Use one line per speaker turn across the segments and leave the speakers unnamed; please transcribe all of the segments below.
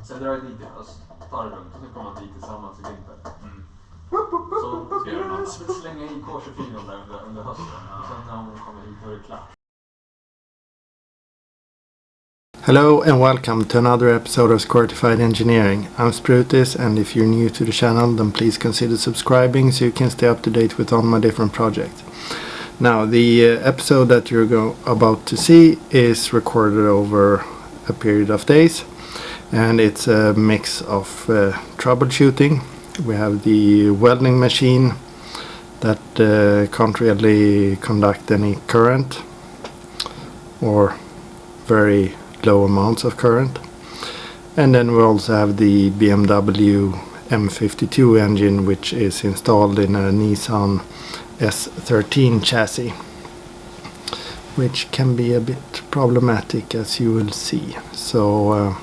Sen drar jag dit det först, tar det lugnt och så kommer man dit tillsammans i vinter. Så ska jag slänga in K24 där under hösten. Och sen när hon kommer hit då är det klart.
Hello and welcome to another episode of Squirtified Engineering. I'm Sprutis, and if you're new to the channel then please consider subscribing so you can stay up to date with all my different projects. Now the episode that you're about to see is recorded over a period of days, and it's a mix of troubleshooting. We have the welding machine that can't really conduct any current or very low amounts of current, and then we also have the BMW M52 engine, which is installed in a Nissan S13 chassis, which can be a bit problematic, as you will see. So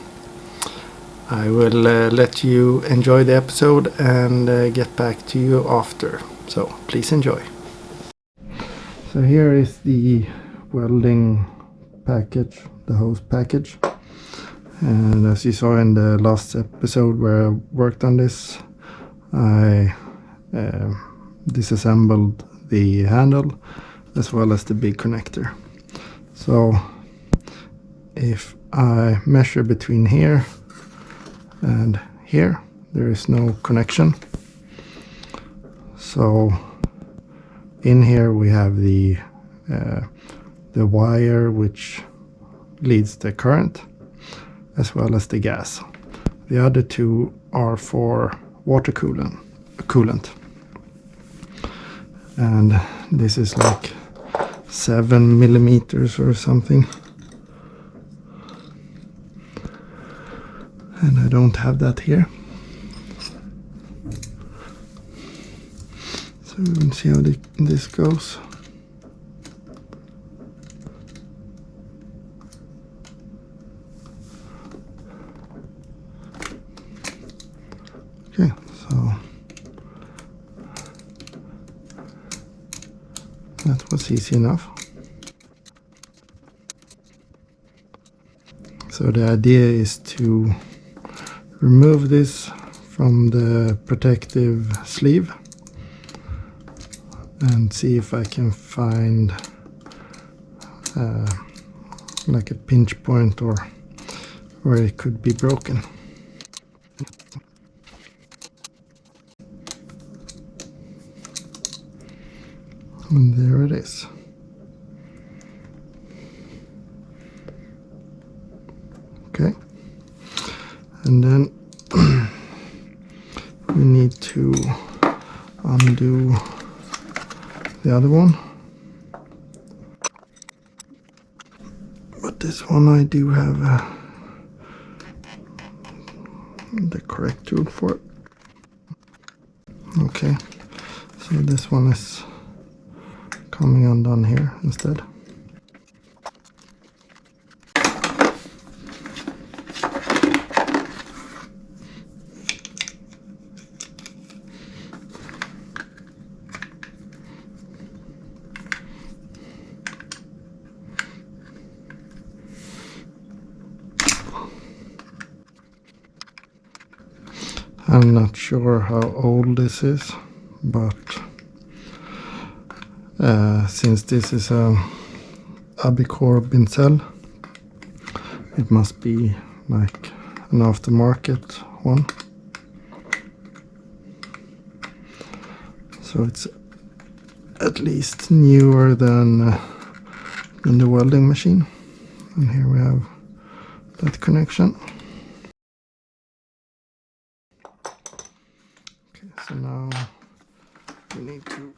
I will let you enjoy the episode and get back to you after, so please enjoy. So here is the welding package, the hose package, and as you saw in the last episode where I worked on this, I disassembled the handle as well as the big connector. So if I measure between here and here, there is no connection. So in here we have the wire which leads the current as well as the gas. The other two are for water coolant. And this is like 7 millimeters or something. And I don't have that here. So we will see how this goes. Okay, so that was easy enough. So the idea is to remove this from the protective sleeve and see if I can find like a pinch point or where it could be broken. And there it is. Okay, and then we need to undo the other one, but this one I do have the correct tool for it. Okay, so this one is coming undone here instead. I'm not sure how old this is, but since this is a Abicore Bincel, it must be like an aftermarket one. So it's at least newer than the welding machine. And here we have that connection. Okay, so now we need to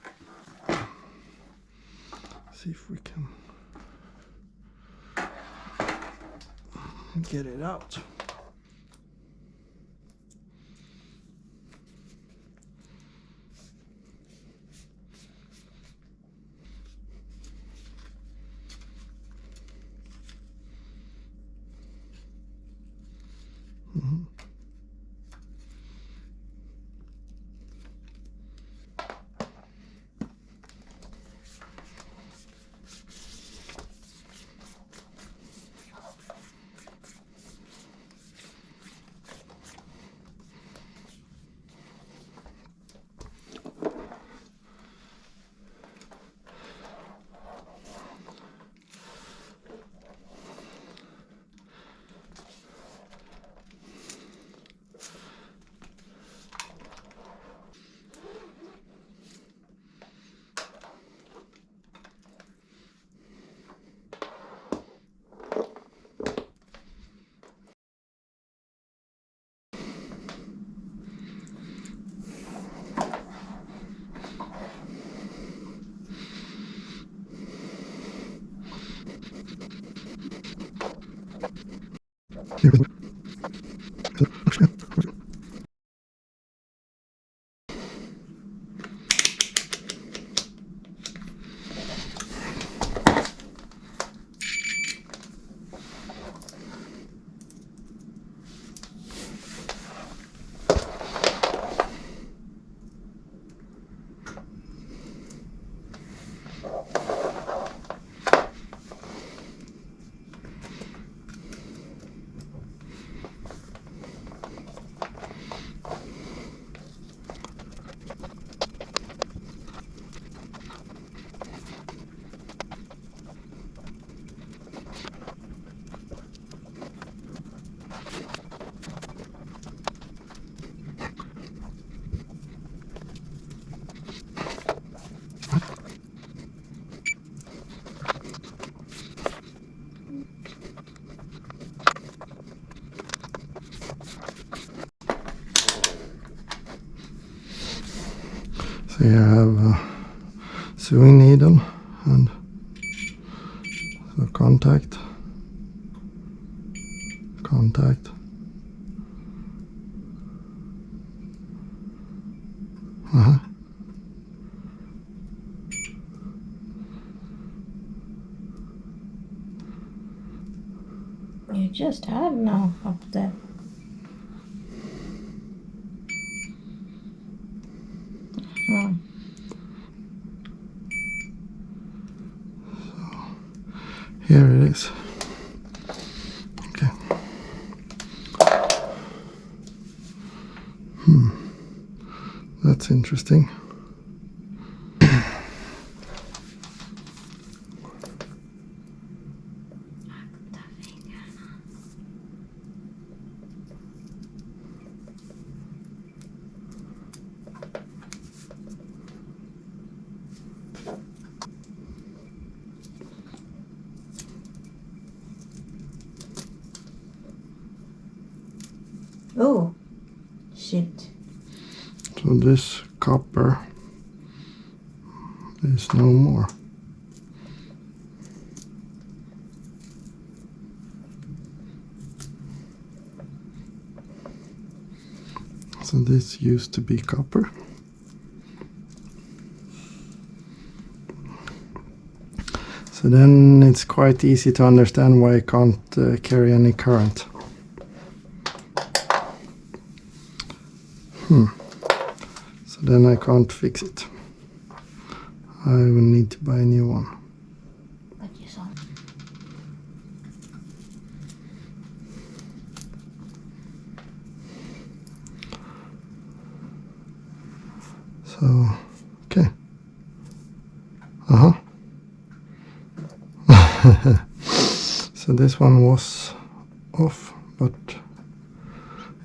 see if we can get it out. So you have a sewing needle and so contact.
You just had now up there.
Here it is. Okay. That's interesting.
Oh, shit.
So this copper is no more. So this used to be copper. So then it's quite easy to understand why I can't carry any current. So then I can't fix it. I will need to buy a new one.
But you saw.
So, okay. So this one was off, but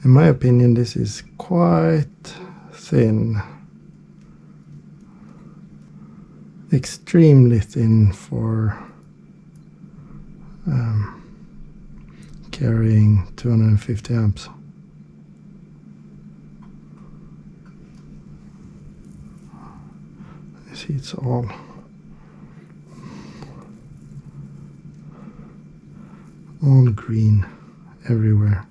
in my opinion this is quite thin. Extremely thin for carrying 250 amps. You see it's all green everywhere.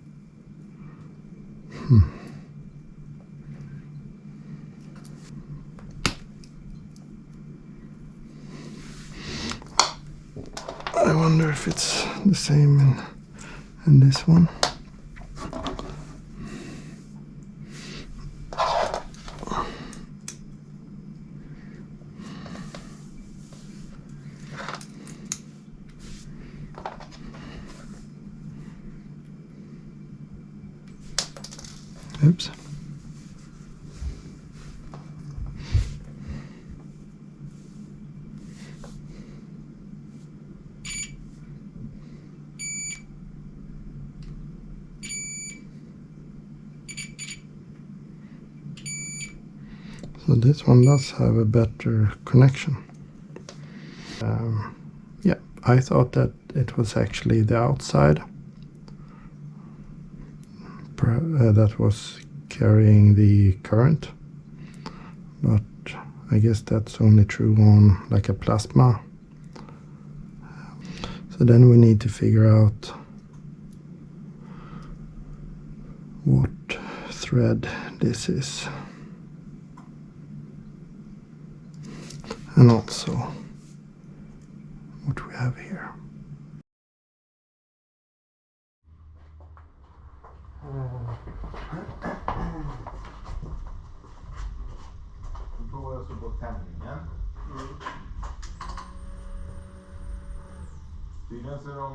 I wonder if it's the same in this one. Oops. So this one does have a better connection. Yeah, I thought that it was actually the outside that was carrying the current, but I guess that's only true on like a plasma. So then we need to figure out what thread this is. And also what we have here.
Då provar jag så på tändningen. Tydligen så är de...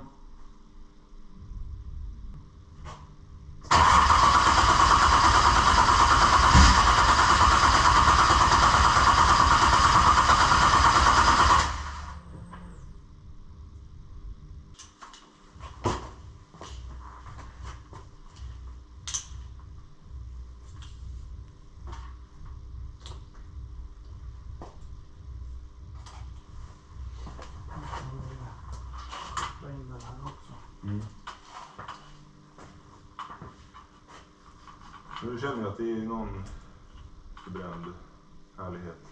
Så du känner att det är någon förbränd härlighet.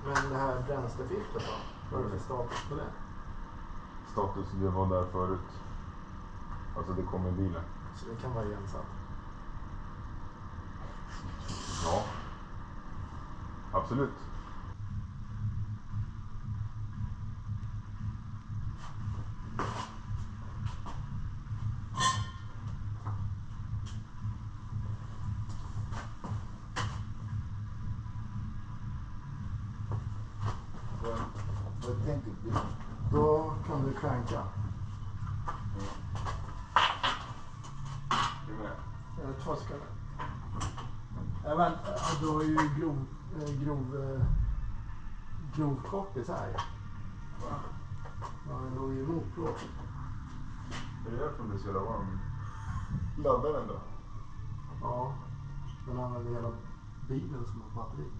Men det här bränslefiltret då? Vad är det för status på det?
Status, det var där förut. Alltså det kom i bilen.
Så det kan vara igensatt?
Ja. Absolut. Vad tänkte du?
Då kan du cranka.
Du med?
2 sekunder. Även, du har ju grov koppis här.
Va?
Ja, den låg ju emot plåten.
Det är därför du ska varm. Ladda den då?
Ja, den använder hela bilen som ett batteri.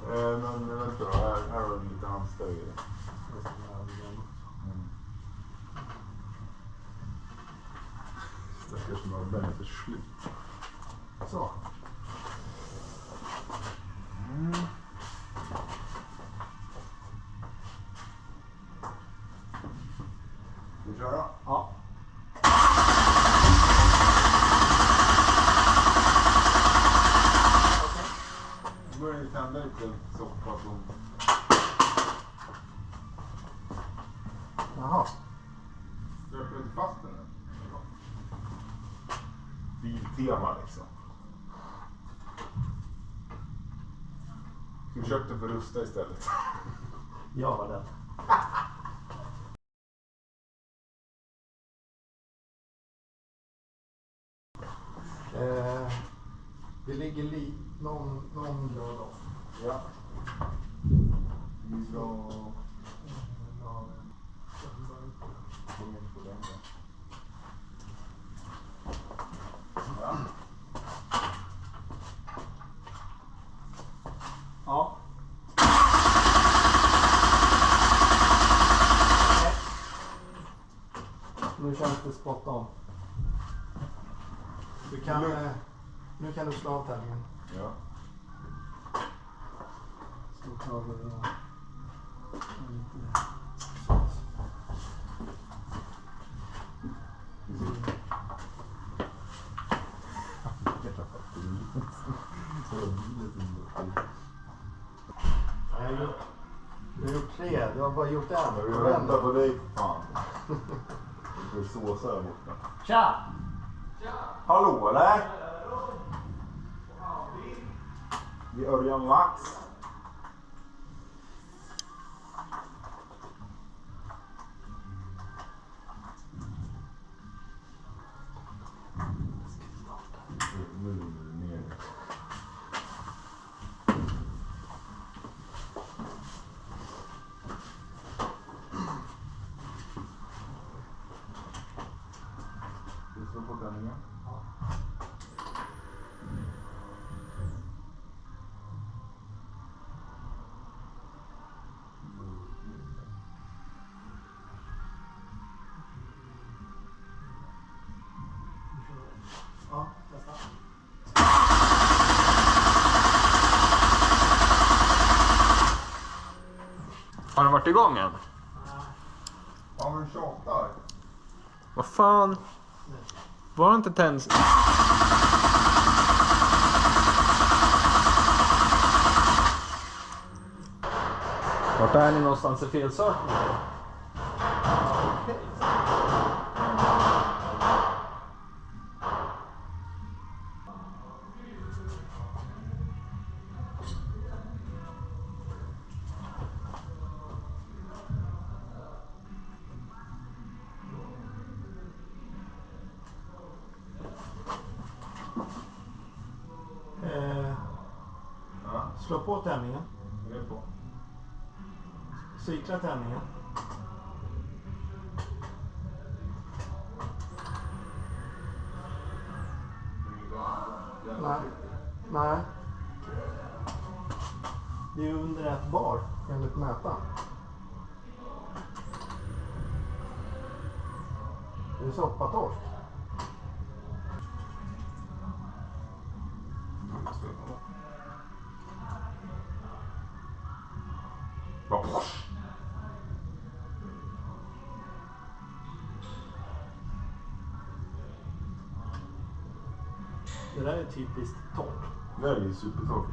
Men vänta då, här har du lite handstöj. Stackars möbeln är för slut.
Så.
Ska vi köra?
Ja.
Nu börjar vi tända lite soppa som...
Jaha.
Ska jag skjuta fast den här? Biltema liksom. Ska vi köpa den för rusta istället?
Jag var den. Det ligger någon grad av.
Ja. Vi ska... Gå in på den då. Ja.
Ja. Nu känns det spot on. Nu kan du slå av tändningen.
Ja.
Slå av lite.
Precis.
har bara gjort en.
Vi väntar på dig, fan. Det är sås här borta.
Tja!
Hallå eller? Vi Örjan Max. Nu är det ner. Du slår på tändningen.
Ja, testa.
Har den varit igång än?
Ja men tjatar.
Vad fan? Var det inte tänds? Vart är ni någonstans i felsökningen?
Slå på tändningen.
Det är på.
Cykla tändningen. Nej. Nej. Det är under 1 bar enligt mätaren. Det är soppatorsk. Det där är typiskt torrt.
Det där är ju supertorrt.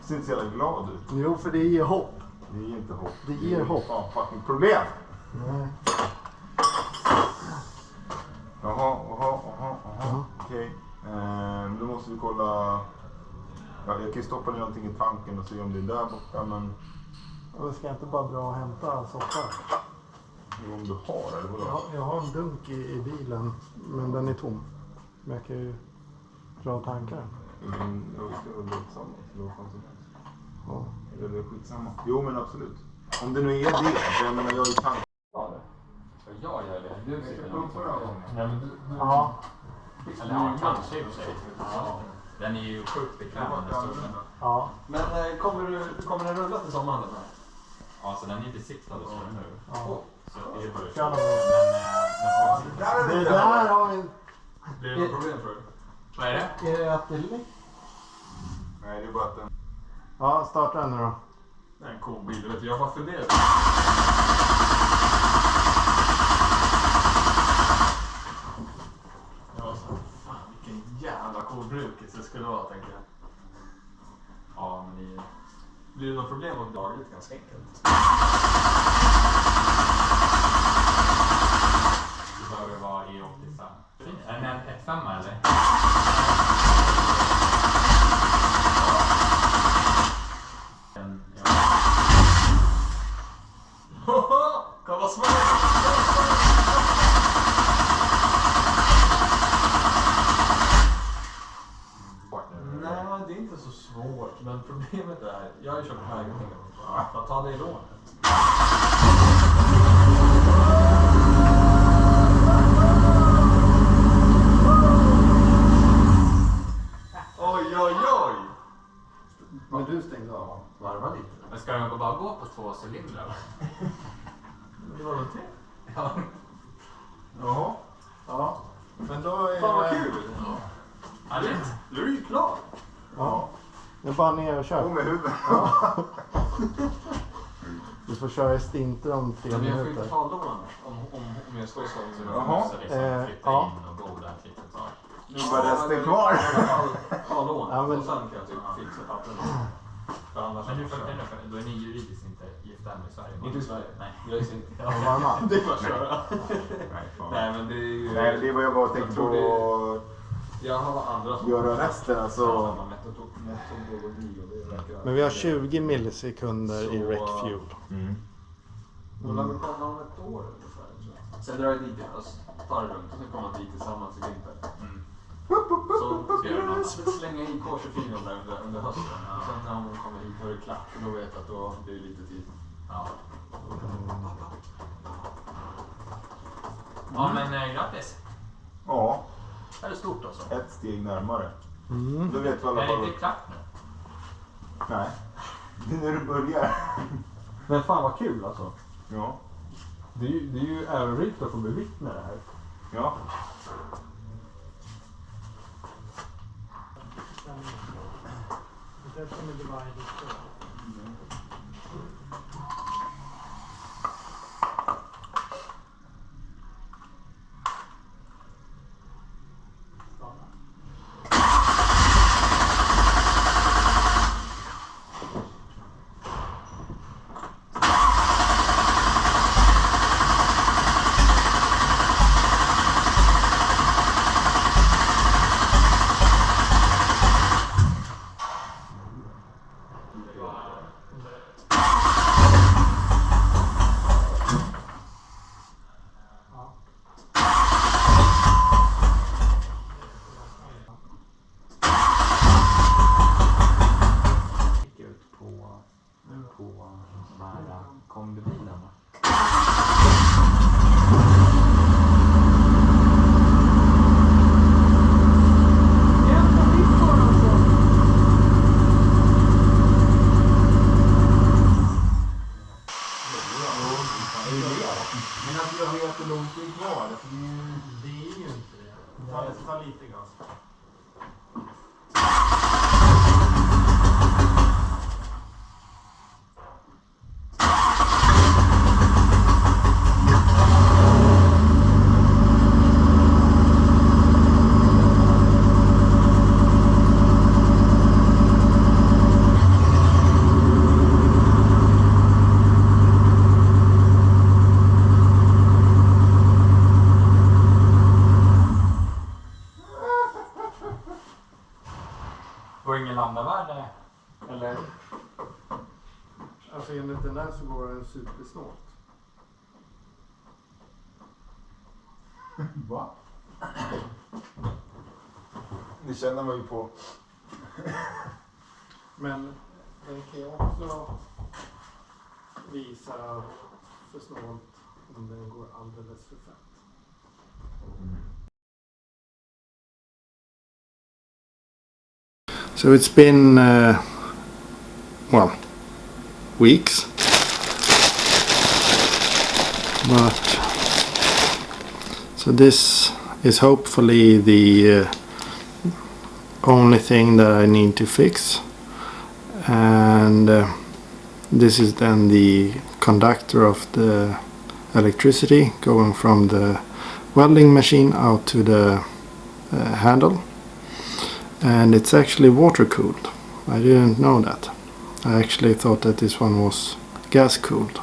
Ser inte så jävla glad ut.
Jo, för det ger hopp.
Det ger inte hopp.
Det ger hopp.
Fan, fucking problem.
Nej.
Jaha. Okej. Då måste vi kolla. Ja, jag kan ju stoppa ner någonting i tanken och se om det är där borta, men...
Jag ska inte bara dra och hämta soppa.
Om du har, eller vadå?
Jag har en dunk i bilen, men den är tom. Men jag kan ju dra tankar.
Jag ska väl låta samma. Låta som helst.
Ja.
Eller det är skitsamma. Jo, men absolut. Om det nu är det. För jag menar, jag är ju tank.
Ja, jag gör det. Du sitter nog inte. Nej, men du...
Ja.
Eller ja, kanske i och för sig. Ja. Den är ju sjukt bekväm.
Ja.
Men kommer den rulla till sommaren?
Ja, så den är inte siktad och så nu.
Ja.
Så det är bara
Tjena.
men
Det där har vi...
Blir det något problem för dig?
vad är det?
Är det artilleri?
Nej, det är bara att den...
Ja, starta den nu då.
Det är en cool bil, vet du. Jag bara funderar. Jag var så fan vilken jävla cool brukis det skulle vara, tänkte jag.
Ja, men det är...
Blir det något problem om dagen? Det är ganska enkelt.
Det behöver vara E85. Är det en 1.5 eller?
Kan vara smart! Nej, det är inte så svårt. Men problemet är, jag har ju köpt lägenhet. För att ta det i lån. Oj, oj, oj!
Men du stängde av.
Varva lite.
Men ska den bara gå på 2 cylindrar?
Det var något till.
Ja.
Jaha. Ja. Men då är...
Fan vad kul!
Ja, det är
Nu är du ju klar.
Ja. Det är bara ner och
På
kör.
med huvudet.
Du får köra i stinter om 3
Men jag får
minuter.
inte ta lån om jag står så.
så
Jaha.
måste liksom flytta
Ja.
in och bo där ett litet tag.
Nu bara resten kvar.
Ja, lån.
Ja, men-
Och sen kan jag typ fixa pappren. För annars
Men då är ni juridiskt inte gifta än i Sverige?
inte i Sverige.
Nej.
Jag är singel.
Varma.
Det är bara att köra.
Nej, fan.
Nej, men det är ju...
Nej, det var jag bara tänkte
tror
på.
Jag har andra som...
Göra resten, alltså.
Samma metodologi och det verkar...
Men vi har 20 millisekunder i
Så-
rec fuel.
Hon lär väl komma om ett år ungefär, tror jag. Sen drar jag dit i höst. Tar det lugnt och sen kommer man dit tillsammans i vinter. Så ska jag slänga in K24 under hösten. Och sen när hon kommer hit och är klart, då vet jag att då blir det lite tid.
Ja. Ja, men grattis.
Ja,
Är det stort alltså?
ett steg närmare.
Mm.
Då vet vi alla
Är det
fall.
inte klart nu?
Nej, det är när du börjar.
Men fan vad kul alltså.
Ja,
Det är ju ärorikt att få bevittna det här.
ja.
Ut på de här kombibilarna.
Men att jag har jättelång tid kvar. Alltså,
Det är ju inte det. Ta lite gas.
Går ingen landavärde? Eller?
Alltså enligt den där så går den supersnålt.
Va? Det känner man ju på.
Men den kan ju också visa för snålt om den går alldeles för fett. So it's been, well, weeks. But, so this is hopefully the only thing that I need to fix. And this is then the conductor of the electricity going from the welding machine out to the handle. And it's actually water cooled. I didn't know that. I actually thought that this one was gas cooled,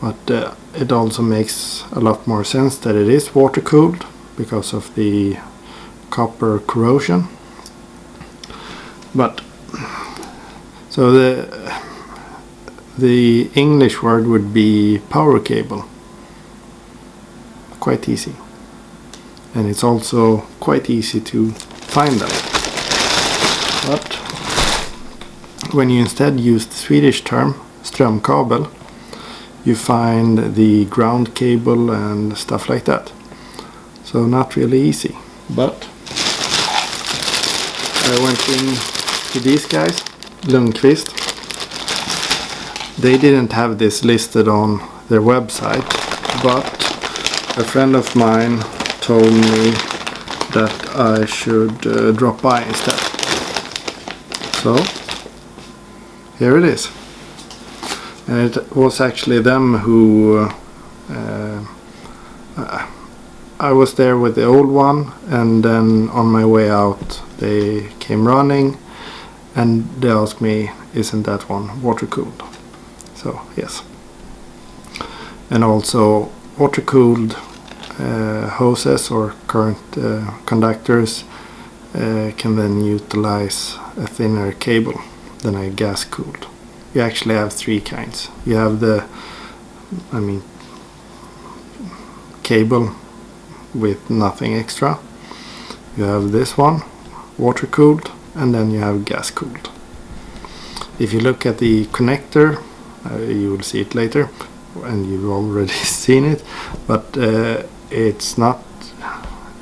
but it also makes a lot more sense that it is water cooled because of the copper corrosion. But so the English word would be power cable. Quite easy, and it's also quite easy to find them. But when you instead use the Swedish term strömkabel, you find the ground cable and stuff like that. So not really easy. But I went in to these guys, Lundqvist. They didn't have this listed on their website, but a friend of mine told me that I should drop by instead. So here it is. And it was actually them who I was there with the old one, and then on my way out they came running and they asked me, isn't that one water cooled? So yes. And also water cooled hoses or current conductors can then utilize a thinner cable than a gas cooled. You actually have three kinds. You have the cable with nothing extra. You have this one, water cooled, and then you have gas cooled. If you look at the connector, you will see it later, and you've already seen it, but it's not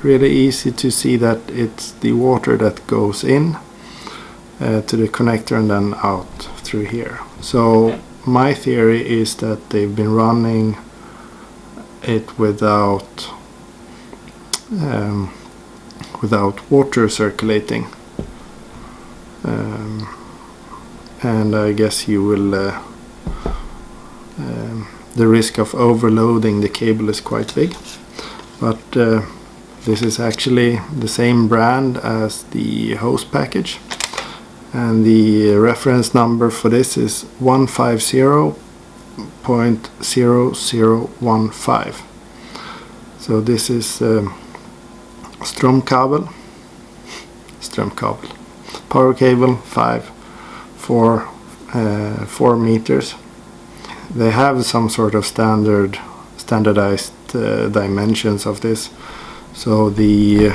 really easy to see that it's the water that goes in to the connector and then out through here. So my theory is that they've been running it without water circulating, and I guess you will the risk of overloading the cable is quite big, but this is actually the same brand as the hose package, and the reference number for this is 150.0015. So this is strömkabel, power cable 4 meters. They have some sort of standardized dimensions of this. So the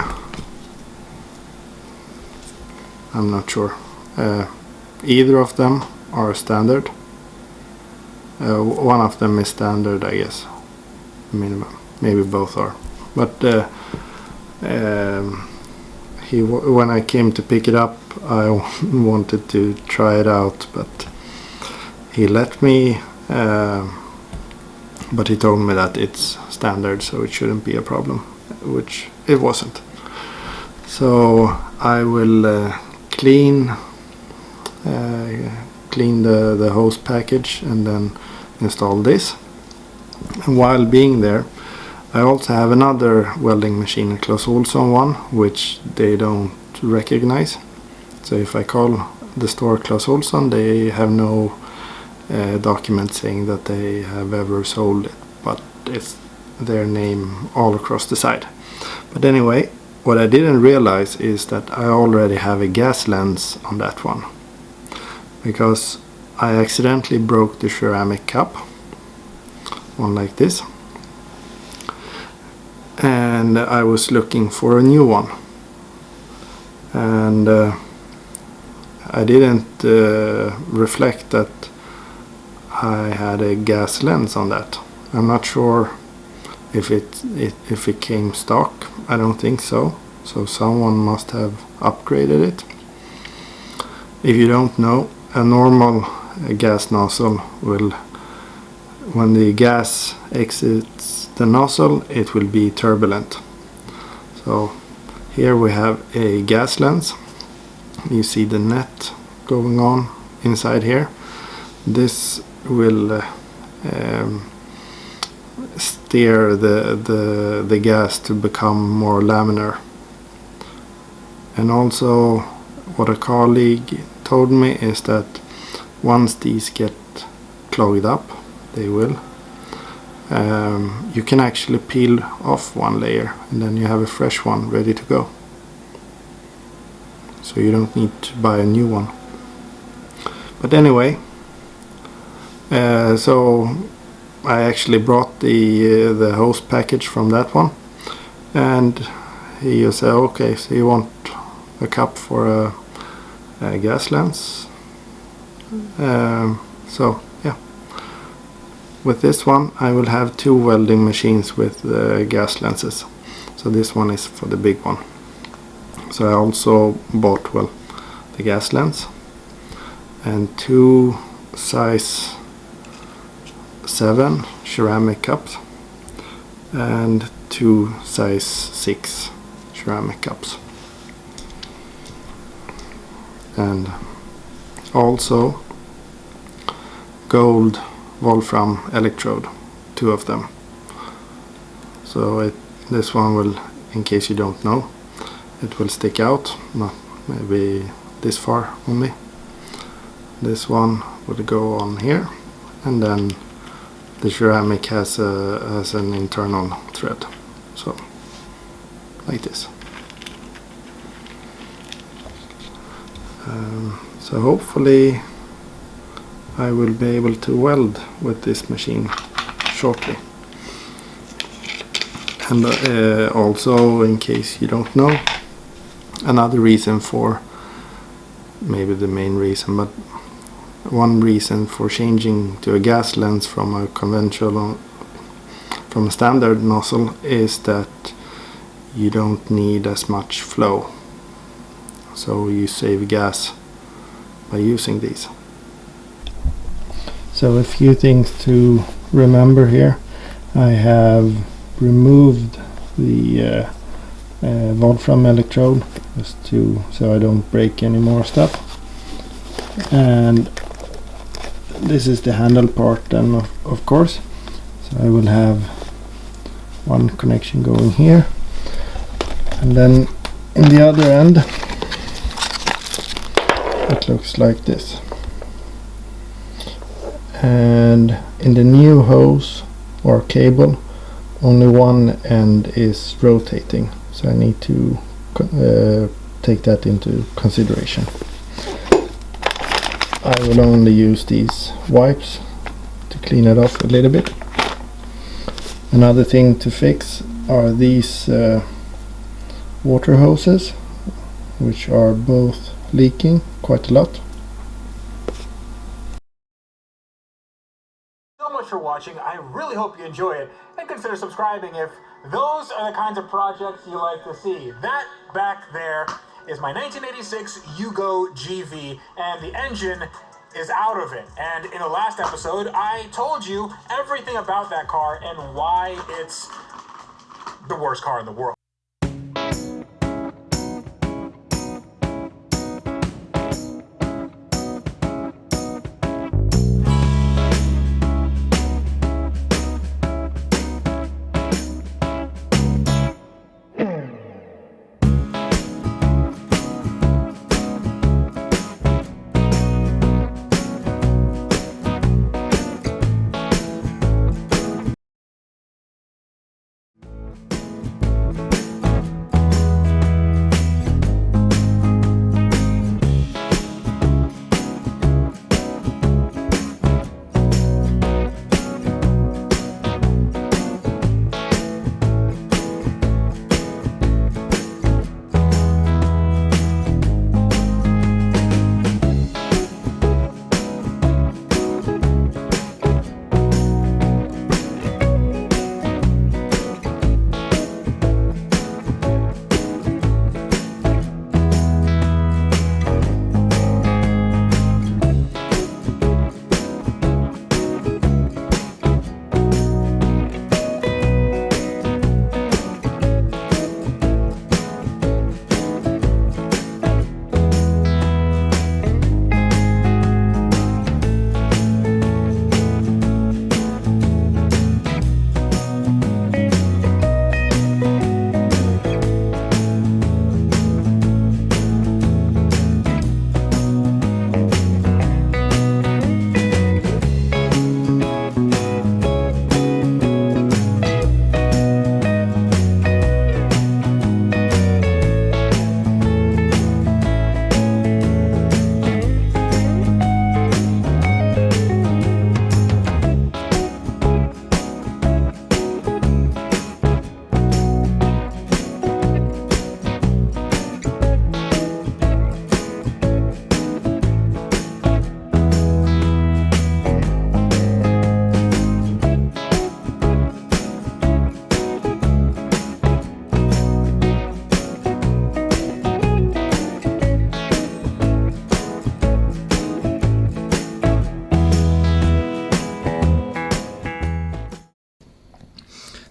I'm not sure. Either of them are standard. One of them is standard, I guess. Minimum. Maybe both are. But when I came to pick it up, I wanted to try it out, but he let me. But he told me that it's standard, so it shouldn't be a problem, which it wasn't. So I will clean the hose package and then install this. And while being there, I also have another welding machine, a Clas Ohlson one, which they don't recognize. So if I call the store Clas Ohlson, they have no document saying that they have ever sold it, but it's their name all across the side. But anyway, what I didn't realize is that I already have a gas lens on that one, because I accidentally broke the ceramic cup, one like this, and I was looking for a new one, and I didn't reflect that I had a gas lens on that. I'm not sure if it came stock. I don't think so. So someone must have upgraded it. If you don't know, a normal gas nozzle will, when the gas exits the nozzle, it will be turbulent. So here we have a gas lens. You see the net going on inside here. This will steer the gas to become more laminar. And also what a colleague told me is that once these get clogged up, they will, you can actually peel off one layer and then you have a fresh one ready to go. So you don't need to buy a new one. But anyway, so I actually brought the hose package from that one, and he said, okay, so you want a cup for a gas lens? So yeah, with this one I will have 2 welding machines with gas lenses. So this one is for the big one. So I also bought, well, the gas lens and 2 size 7 ceramic cups and 2 size 6 ceramic cups, and also gold wolfram electrode, 2 of them. So this one will, in case you don't know, it will stick out, maybe this far only. This one will go on here, and then the ceramic has an internal thread, so like this. So hopefully I will be able to weld with this machine shortly. And also, in case you don't know, another reason for, maybe the main reason, but one reason for changing to a gas lens from a conventional, from a standard nozzle, is that you don't need as much flow, so you save gas by using these. So a few things to remember here. I have removed the Wolfram electrode just so I don't break any more stuff, and this is the handle part then, of course. So I will have one connection going here, and then in the other end it looks like this. And in the new hose or cable, only one end is rotating, so I need to take that into consideration. I will only use these wipes to clean it off a little bit. Another thing to fix are these water hoses, which are both leaking quite a lot.
So much for watching. I really hope you enjoy it, and consider subscribing if those are the kinds of projects you like to see. That back there is my 1986 Yugo GV, and the engine is out of it. And in the last episode, I told you everything about that car and why it's the worst car in the world.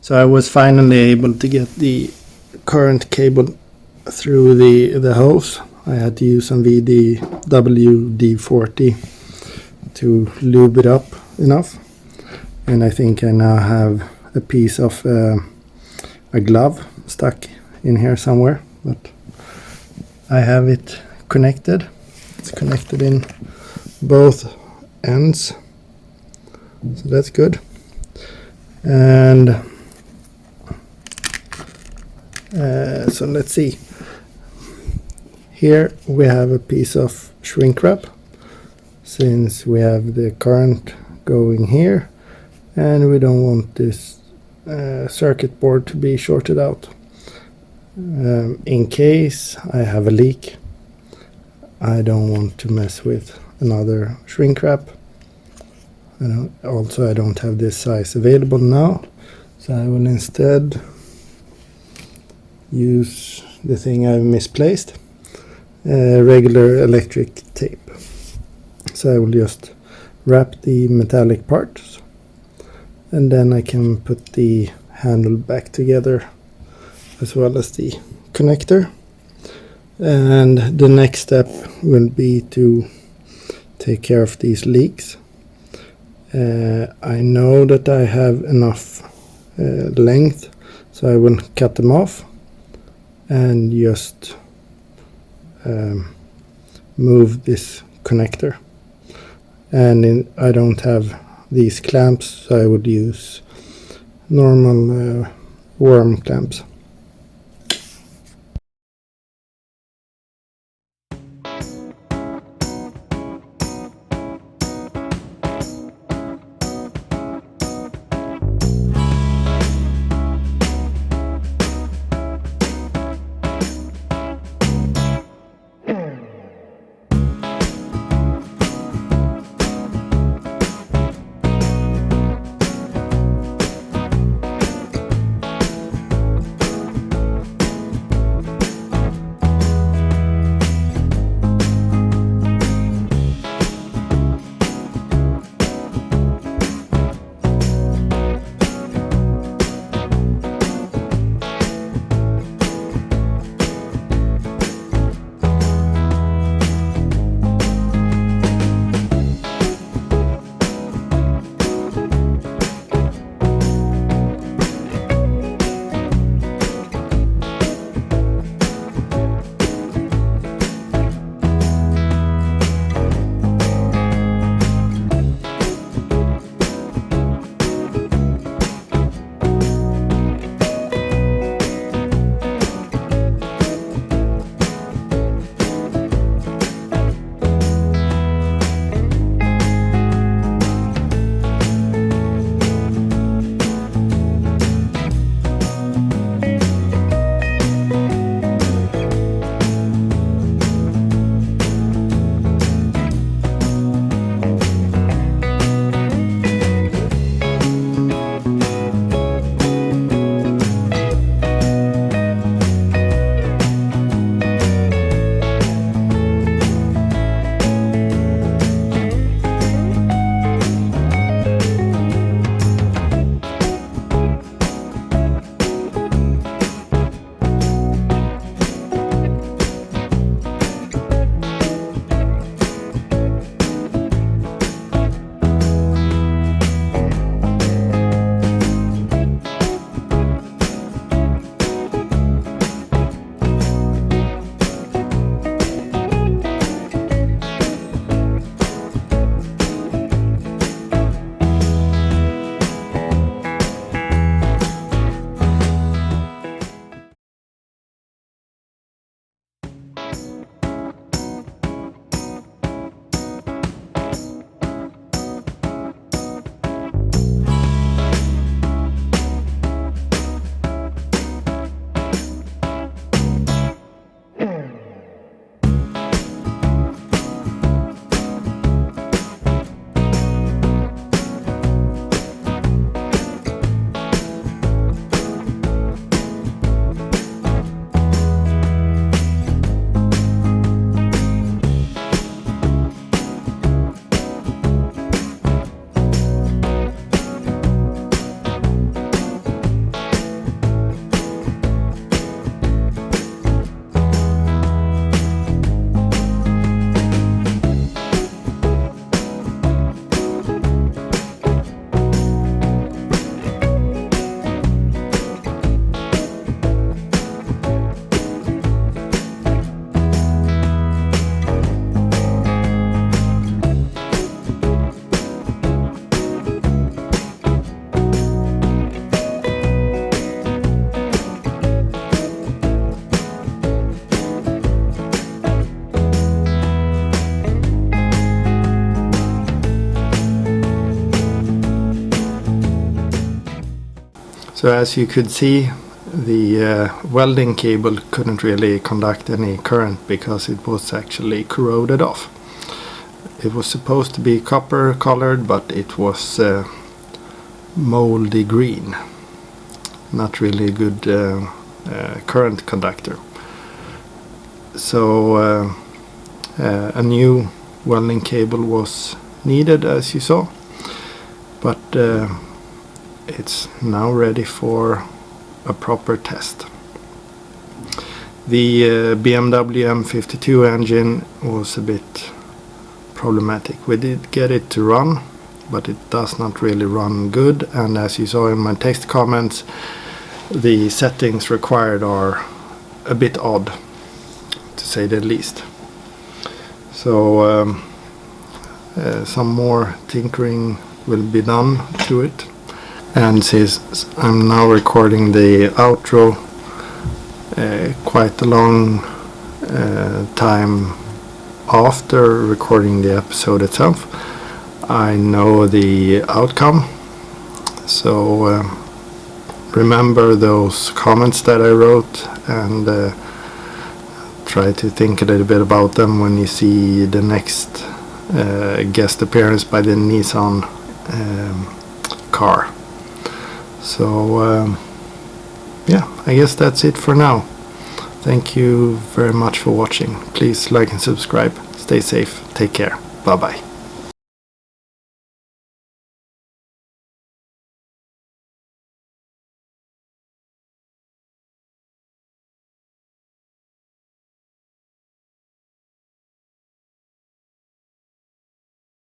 So I was finally able to get the current cable through the hose. I had to use some WD-40 to lube it up enough, and I think I now have a piece of a glove stuck in here somewhere, but I have it connected. It's connected in both ends, so that's good. And so let's see. Here we have a piece of shrink wrap, since we have the current going here and we don't want this circuit board to be shorted out. In case I have a leak, I don't want to mess with another shrink wrap. Also, I don't have this size available now, so I will instead use the thing I've misplaced, regular electric tape. So I will just wrap the metallic parts, and then I can put the handle back together as well as the connector. And the next step will be to take care of these leaks. I know that I have enough length, so I will cut them off and just move this connector. And I don't have these clamps, so I would use normal worm clamps. So as you could see, the welding cable couldn't really conduct any current because it was actually corroded off. It was supposed to be copper colored, but it was moldy green. Not really a good current conductor. So a new welding cable was needed, as you saw, but it's now ready for a proper test. The BMW M52 engine was a bit problematic. We did get it to run, but it does not really run good, and as you saw in my text comments, the settings required are a bit odd, to say the least. So some more tinkering will be done to it. And since I'm now recording the outro quite a long time after recording the episode itself, I know the outcome. So remember those comments that I wrote, and try to think a little bit about them when you see the next guest appearance by the Nissan car. So yeah, I guess that's it for now. Thank you very much for watching. Please like and subscribe. Stay safe. Take care. Bye bye.